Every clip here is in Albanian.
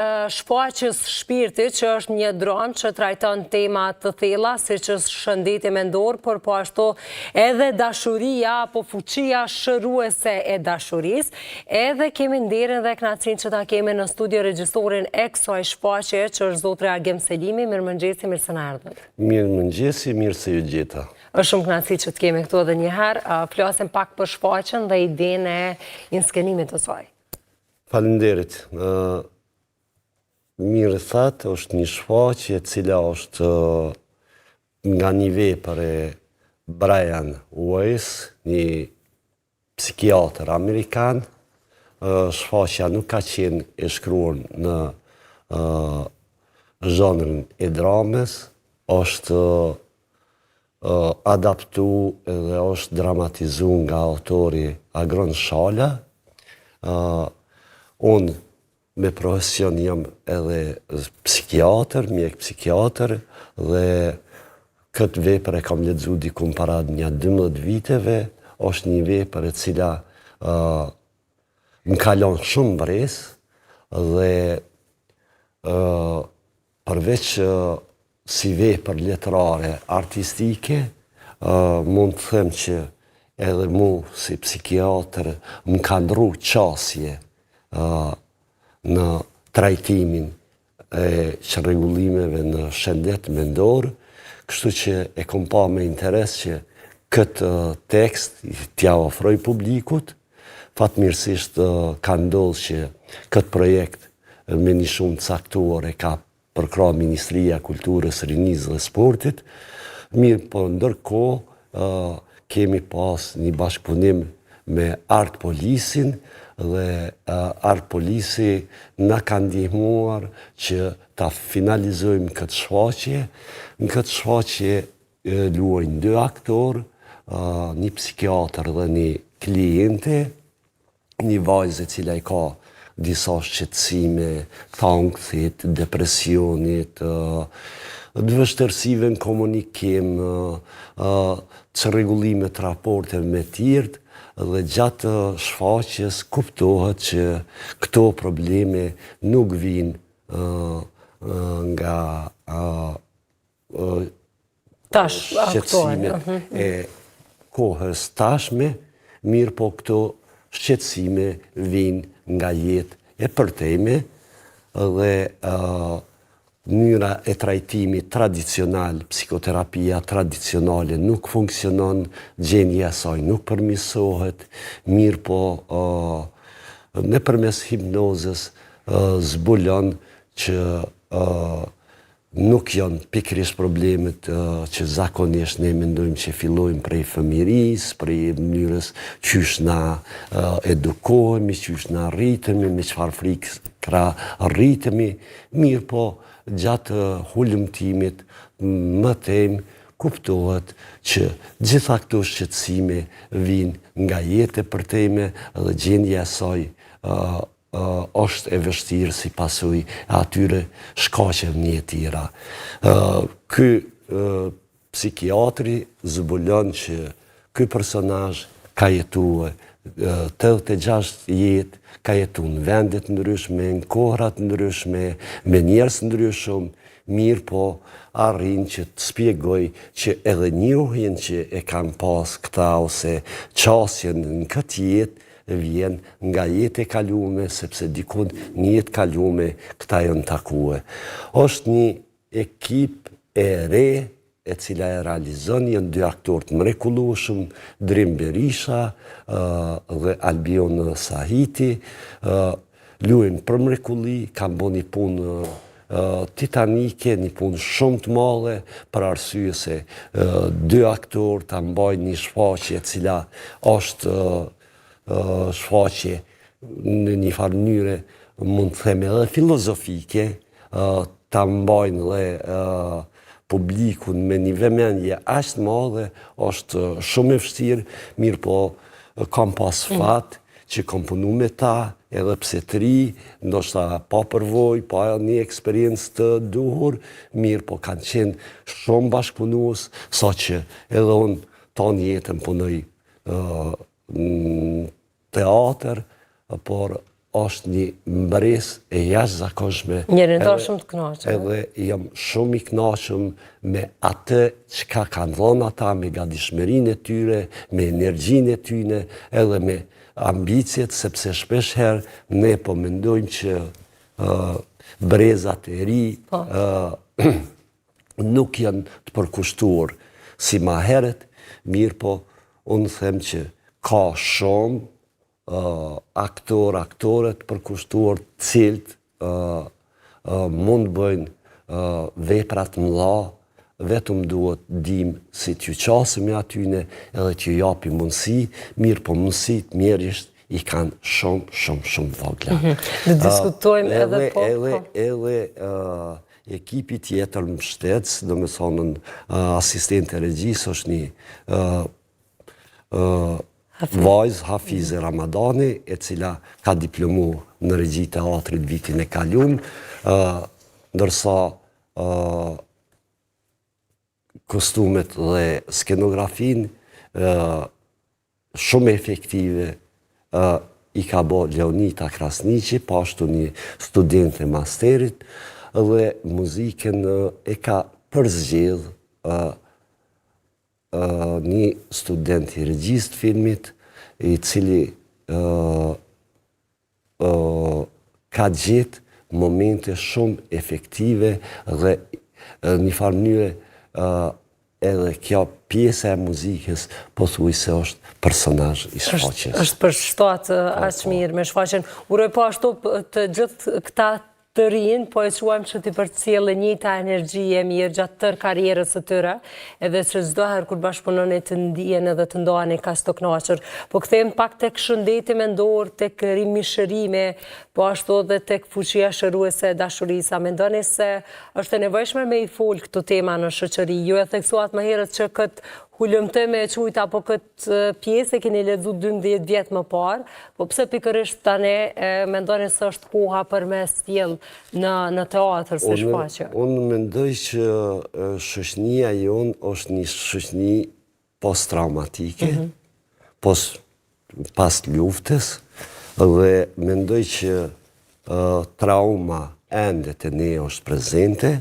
Shfaqjes shpirtit, që është një dron që trajton tema të thella, si që shëndeti mendor, por po ashtu edhe dashuria apo fuqia shëruese e dashurisë. Edhe kemi nderin dhe kënaqësinë që ta kemi në studio regjisorin e kësaj shfaqje, që është zotri Agim Selimi. Mirëmëngjesi, mirë se na erdhët. Mirëmëngjesi, mirë se ju gjeta. Është shumë kënaqësi që të kemi këtu edhe një herë. Flasim pak për shfaqjen dhe idenë e inskenimit të saj. Faleminderit. Mirë thatë, është një shfaqje cila është nga një vepër e Brian Weiss, një psikiatër amerikan. Shfaqja nuk ka qenë e shkruar në zhanrin e dramës, është adaptu dhe është dramatizu nga autori Agron Shala. Unë me profesion jam edhe psikiatër, mjek psikiatër, dhe këtë vepër e kam lexuar diku para një 12 viteve. Është një vepër e cila më kalon shumë mbresë dhe përveç si vepër letrare artistike, mund të them që edhe mu si psikiatër më ka ndru qasje në trajtimin e çrregullimeve në shëndet mendor, kështu që e kom pa me interes që këtë tekst t'ja ofroj publikut. Fatmirësisht ka ndodhur që këtë projekt me një shumë caktuar e ka përkrah Ministria Kulturës, Rinisë dhe Sportit. Mirë, po ndërkohë kemi pas një bashkëpunim me Art Polisin, dhe Art Polisi na ka ndihmuar që ta finalizojmë këtë shfaqje. Në këtë shfaqje luajnë 2 aktorë, një psikiatër dhe një kliente, një vajzë e cila i ka disa shqetësime të ankthit, depresionit, vështirësive në komunikim, çrregullime të raporteve me tjerë. Dhe gjatë shfaqjes kuptohet që këto probleme nuk vinë nga shqetësime e kohës tashme, mirë po këto shqetësime vinë nga jetë e përtejme dhe mënyra e trajtimit tradicional, psikoterapia tradicionale nuk funksionon, gjendja e saj nuk përmirësohet, mirë po nëpërmes hipnozës zbulon që nuk janë pikërisht problemet që zakonisht ne mendojmë që fillojnë prej fëmijërisë, prej mënyrës qysh na edukohemi, qysh na rritemi, me çfarë frikë rritemi, mirë po gjatë hulumtimit më tem kuptohet që gjitha këto shqetësime vinë nga jetë e përtejme dhe gjendja e saj është e vështirë si pasojë e atyre shkaqeve një tjera. Ky psikiatri zbulon që ky personazh ka jetuar 86 jetë, ka jetu në vendet ndryshme, në kohrat ndryshme, me njerëz ndryshëm, mirë po arrin që të spjegoj që edhe njohjen që e kanë pas këta ose qasjen në këtë jetë vjen nga jetë e kalume, sepse dikun një jetë kalume këta janë takue. Është një ekip e re e cila e realizon, janë 2 aktorë të mrekullueshëm, Drim Berisha dhe Albion Sahiti, luajnë për mrekulli, kanë bërë një punë titanike, një punë shumë të madhe, për arsye se 2 aktorë ta mbajnë një shfaqje e cila është shfaqje në një farë mënyre, mund të them edhe filozofike, ta mbajnë dhe publikun me një vëmendje aq të madhe, është shumë e vështirë, mirë po kam pas fat që kam punu me ta, edhe pse të ri, ndoshta pa përvojë, pa një eksperiencë të duhur, mirë po kanë qenë shumë bashkëpunues, saqë edhe unë tonë jetën punoj teatr, por është një mbresë e jashtëzakonshme. Njërindoshëm të kënaqur. Edhe jam shumë i kënaqur me atë çka kanë dhënë ata, me gatishmërinë e tyre, me energjinë e tyre, edhe me ambicjet, sepse shpesh herë ne po mendojmë që brezat e ri nuk janë të përkushtuar si ma heret, mirë po unë them që ka shumë aktore të përkushtuar cilët mund bëjnë veprat mëdha, vetëm duhet dim si t'ju qasëm atyne edhe t'ju japi mundësi, mirë po mundësit mjerisht i kanë shumë vogla. Dhe diskutojmë edhe po. Edhe ekipi tjetër mbështetës, do me thonën asistent e regjisë është një vajzë Hafize Ramadani, e cila ka diplomu në regji teatrit vitin e kaluar, ndërsa kostumet dhe skenografin shumë efektive i ka bo Leonita Krasniqi, pashtu një student e masterit, dhe muzikën e ka përzgjedh një student i regjisë të filmit, i cili ka gjetë momente shumë efektive dhe një farë mënyrë edhe kjo pjesë e muzikës pothuajse është personazh i shfaqjes. Është përshtat aq mirë me shfaqjen. Uroj po ashtu të gjithë këta të rinë, po e quajmë që t'i përcjellë njëjta energji e mirë gjatë tërë karrierës së tyre, edhe që çdo herë kur bashkëpunoni të ndihen edhe të ndoheni kaq të kënaqur. Po kthehemi pak tek shëndeti mendor, tek rimishërimi, po ashtu edhe tek fuqia shëruese e dashurisë. A mendoni se është e nevojshme me i fol këto tema në shoqëri? Ju e theksuat më herët që këtë hulumtim e quajt apo këtë pjesë e keni lexuar 12 vjet më parë, po pse pikërisht tani mendoni se është koha për me sjell në teatr si shfaqje? Unë mendoj që shoqënia jonë është një shoqëni post-traumatike, pas luftës, dhe mendoj që trauma ende të ne është prezente.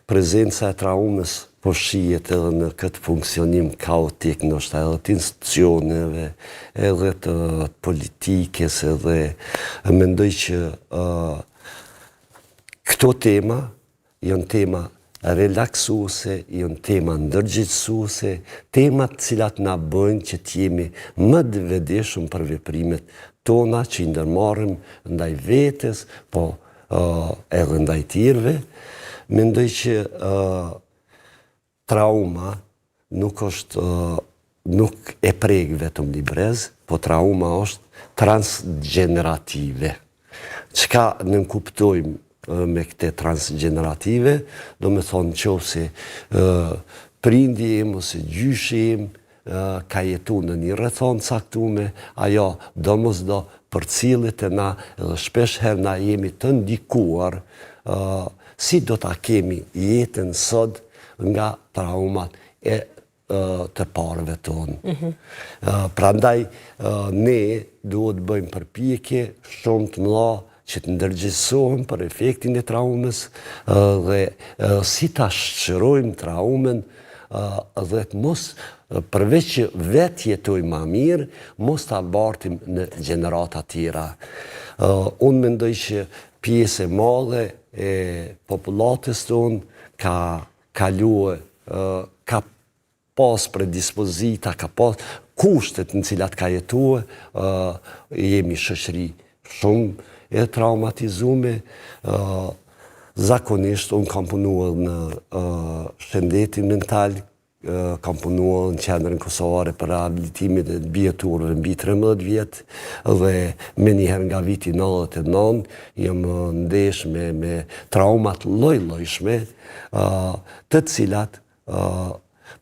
Prezenca e traumës po shihet edhe në këtë funksionim kaotik, ndoshta edhe të institucioneve, edhe të politikës, edhe mendoj që këto tema janë tema relaksuese, janë tema ndërgjegjësuese, tema të cilat na bëjnë që të jemi më të vetëdijshëm për veprimet tona që i ndërmarrim ndaj vetes, po edhe ndaj tjerëve. Mendoj që trauma nuk e prek vetëm një brez, po trauma është transgenerative. Çka ne kuptojmë me këte transgenerative, do me thonë qofse prindi im ose gjyshi im ka jetu në një rrethon caktume, ajo domosdo përcillet e na edhe shpesh herë na jemi të ndikuar si do ta kemi jetën sot nga traumat e të parëve tonë. Prandaj ne duhet bëjmë përpjekje shumë të mëdha që të ndërgjegjësohem për efektin e traumës dhe si ta shqyrojmë traumën dhe të mos, përveç që vetë jetojmë ma mirë, mos ta bartim në gjenerata tjera. Unë mendoj që pjesë e madhe e popullatës tonë ka kaluar, ka pas predispozita, ka pas kushtet në cilat ka jetuar, jemi shoqëri shumë e traumatizume. Zakonisht unë kam punuar në shëndetin mental, kam punuar në qendrën kombëtare për rehabilitimin e bieturëve mbi 13 vjet dhe me njëherë nga viti 99 jam ndesh me traumat lloj-llojshme, të cilat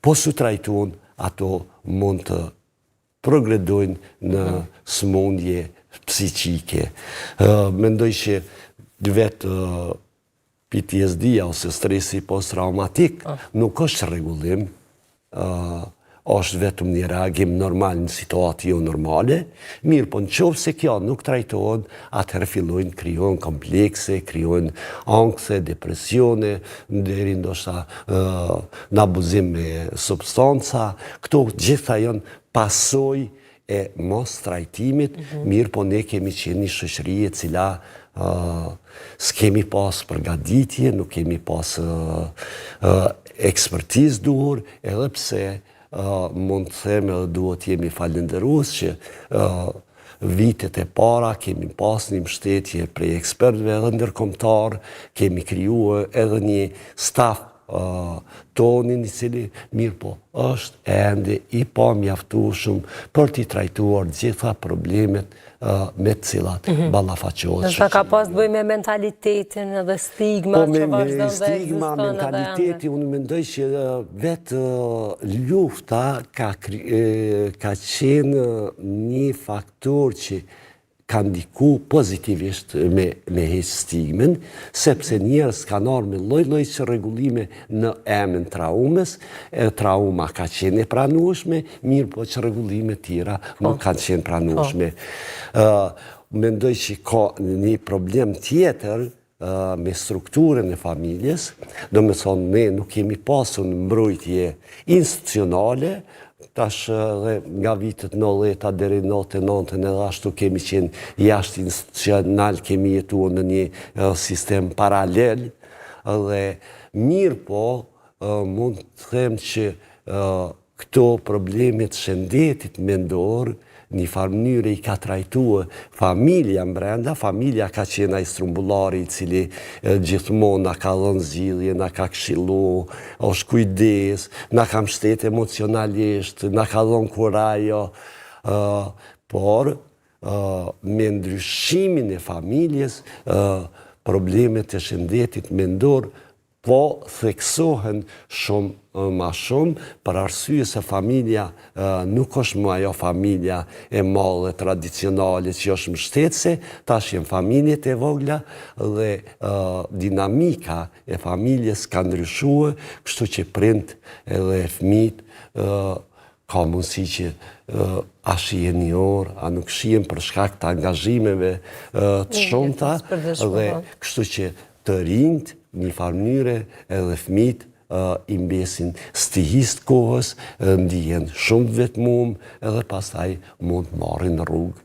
po su trajtuan ato mund të progredojnë në smundje psiqike. Mendoj që vetë PTSD-ja ose stresi post-traumatik nuk është rregullim, është vetëm një reagim normal në situatë jo normale, mirë po në qovë se kjo nuk trajtohen, atëherë fillojnë krijojnë komplekse, krijojnë ankse, depresione, deri ndoshta në abuzim me substanca, këto gjitha janë pasojë e mos trajtimit, mirë po ne kemi qenë një shoqëri e cila s'kemi pas përgatitje, nuk kemi pas ekspertizë duhur, edhe pse mund të them edhe duhet jemi falenderues që vitet e para kemi pas një mbështetje prej ekspertëve edhe ndërkombëtar, kemi krijuar edhe një staf tonin i cili mirë po është ende i pa mjaftueshëm për t'i trajtuar gjitha problemet me të cilat ballafaqohet. Nështë ka pas të bëjë me mentalitetin edhe stigma që vazhdon dhe stigma, mentaliteti, unë mendoj që vetë lufta ka qenë një faktor që ka ndiku pozitivisht me heq stigmen, sepse njerëz kanë ardhur me lloj-lloj çrregullime në emrin traumës, trauma ka qenë e pranueshme, mirë po çrregullime tjera nuk kanë qenë pranueshme. Mendoj që ka një problem tjetër me strukturën e familjes, do me thonë ne nuk kemi pasur mbrojtje institucionale, tash dhe nga vitet 90 deri 99 edhe ashtu kemi qenë jashtë institucional, kemi jetuar në një sistem paralel, dhe mirë po mund të them që këto problemet shëndetit mendor një farë mënyrë i ka trajtuar familja brenda, familja ka qenë ai strumbullari i cili gjithmonë na ka dhënë zgjidhje, na ka këshillu, është kujdes, na ka mbështet emocionalisht, na ka dhënë kurajo, por me ndryshimin e familjes, problemet e shëndetit mendor po theksohen shumë ma shumë, për arsye se familja nuk është më ajo familja e madhe tradicionale që është mbështetëse, tash janë familjet e vogla dhe dinamika e familjes ka ndryshuar, kështu që prind edhe fëmijët ka mundësi që a shihen një orë, a nuk shihen për shkak të angazhimeve të shumta, dhe kështu që të rinjt një farë mënyre edhe fëmijët i mbesin stihist kohës, ndihen shumë vetmuar edhe pastaj mund të marrin rrugë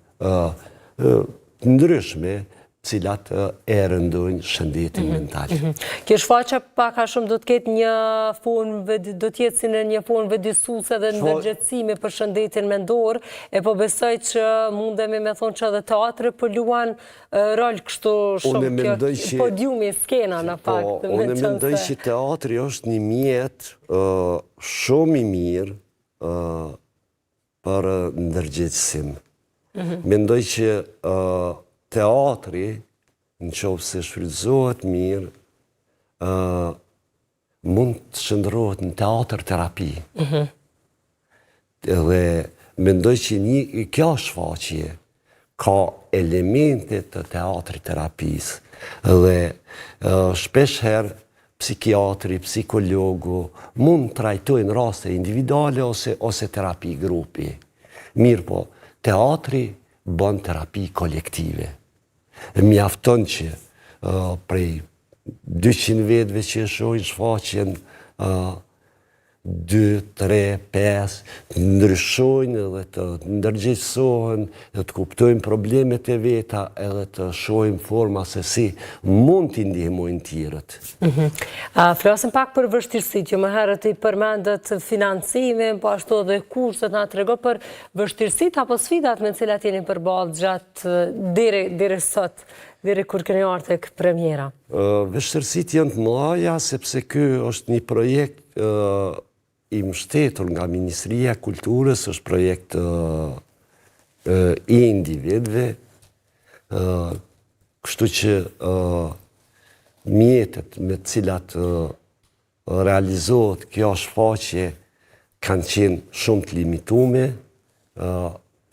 ndryshme, cilat e rëndojnë shëndetin mental. Kjo shfaqja pak a shumë do të ketë një formë, do të jetë si në një formë vëdësuese dhe ndërgjegjësimi për shëndetin mendor, e po besoj që mundemi me thonë që edhe teatri po luan rol kështu shumë, kjo podiumi, skena në fakt. Unë mendoj që teatri është një mjet shumë i mirë për ndërgjegjësim. Mendoj që teatri, në qovë se shfrytëzohet mirë, mund të shndërrohet në teatr terapi. Dhe mendoj që kjo shfaqje ka elemente të teatri terapisë. Dhe shpesh herë psikiatri, psikologu mund të trajtojnë raste individuale ose terapi grupi. Mirë po, teatri bën terapi kolektive. Mjafton që prej 200 vetëve që shohin shfaqjen 2, 3, 5 të ndryshojnë edhe të ndërgjegjësohen, dhe të kuptojnë problemet e veta edhe të shohin forma se si mund t'i ndihmojnë tjerët. Flasim pak për vështirësitë, jo më herët i përmendët financimin, po ashtu edhe kurset, na trego për vështirësitë apo sfidat me cilat jeni përballë gjatë deri sot, deri kur keni ardhur tek premiera. Vështirësitë janë të mëdha sepse ky është një projekt i mbështetur nga Ministria e Kulturës, është projekt i individëve, kështu që mjetet me të cilat realizohet kjo shfaqje kanë qenë shumë të limitume,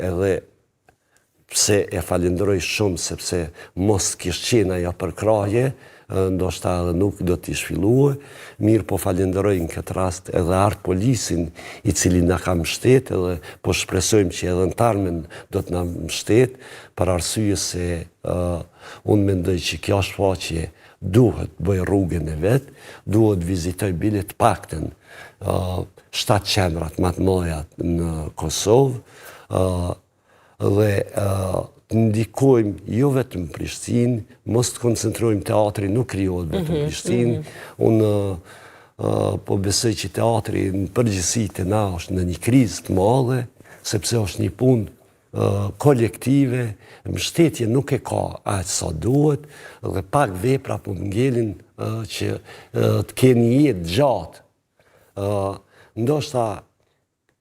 edhe pse e falenderoj shumë sepse mos kishte qenë ajo përkrahje, ndoshta edhe nuk do t'i shfillue, mirë po falenderoj në këtë rast edhe Art Polisin i cili na ka mbështet edhe po shpresojmë që edhe në tarmen do të na mbështet për arsye se unë mendoj që kjo shfaqje duhet bëj rrugën e vetë, duhet vizitoj bile të paktën 7 qendrat më të mëdha në Kosovë dhe të ndikojmë jo vetëm Prishtinë, mos të koncentrojmë teatri nuk krijohet vetëm Prishtinë. Unë po besoj që teatri në përgjithësi te na është në një krizë të madhe, sepse është një punë kolektive, mbështetje nuk e ka aq sa duhet dhe pak vepra po ngelin që të kenë një jetë gjatë. Ndoshta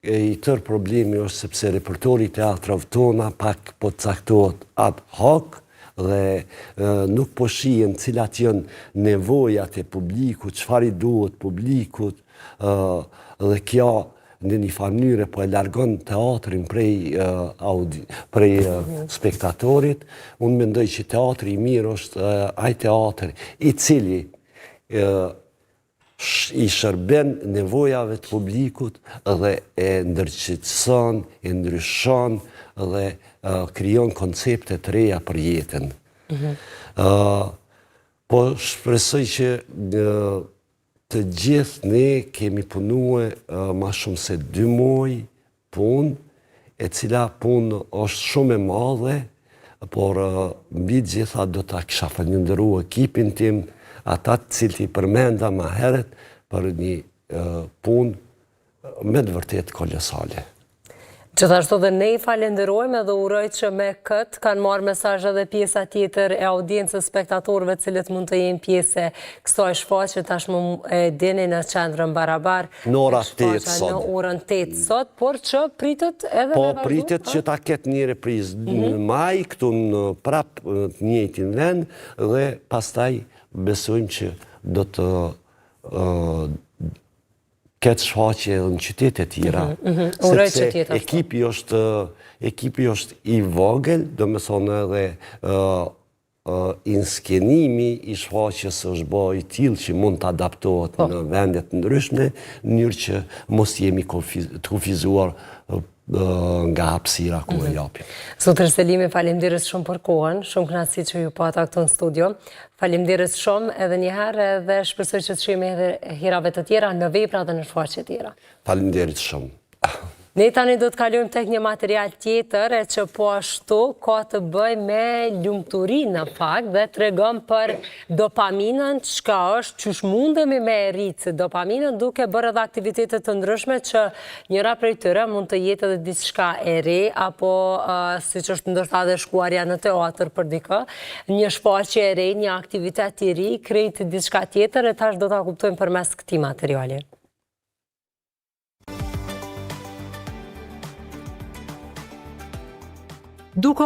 i tërë problemi është sepse repertori teatrave tona pak po caktohet ad hoc dhe nuk po shihen cilat janë nevojat e publikut, çfarë i duhet publikut dhe kjo në një mënyrë po e largon teatrin prej spektatorit. Unë mendoj që teatri i mirë është ai teatri i cili i shërben nevojave të publikut dhe e ndërqetëson, e ndryshon dhe krijon koncepte të reja për jetën. Po shpresoj që të gjithë ne kemi punuar ma shumë se 2 muaj punë, e cila punë është shumë e madhe, por mbi gjitha do ta kisha falendëruar ekipin tim, ata të cilët i përmenda më herët për një punë me të vërtet kolosale. Gjithashtu dhe ne i falenderojmë edhe uroj që me këtë kanë marrë mesazh edhe pjesa tjetër e audiencës spektatorëve cilët mund të jenë pjesë kësaj shfaqje tashmë e dini në qendrën Barabar. Në orën 8 sot. Në orën 8 sot, por që pritet edhe po pritet që ta ketë një reprizë në maj këtu në prap të njëjtin vend dhe pastaj besojmë që do të këtë shfaqje edhe në qytete tjera, sepse ekipi është i vogël, do me thonë edhe inskenimi i shfaqjes është bërë i tillë që mund të adaptohet në vendet ndryshme, në mënyrë që mos jemi të kufizuar nga hapësira ku e japim. Zotër Selimi, faleminderit shumë për kohën, shumë kënaqësi që ju pata këtu në studio. Faleminderit shumë edhe një herë dhe shpresoj që të shihemi edhe herave të tjera në vepra dhe në shfaqje tjera. Faleminderit shumë. Ne tani do të kalojmë tek një material tjetër e që po ashtu ka të bëj me lumturi në fakt dhe tregon për dopaminën, çka është, çish mundemi me rritë dopaminën duke bërë edhe aktivitete të ndryshme që njëra prej tyre mund të jetë edhe diçka e re apo siç është ndoshta edhe shkuarja në teatr për dikë, një shfaqje e re, një aktivitet i ri, krejt diçka tjetër e tash do ta kuptojmë përmes këtij materiali. Duke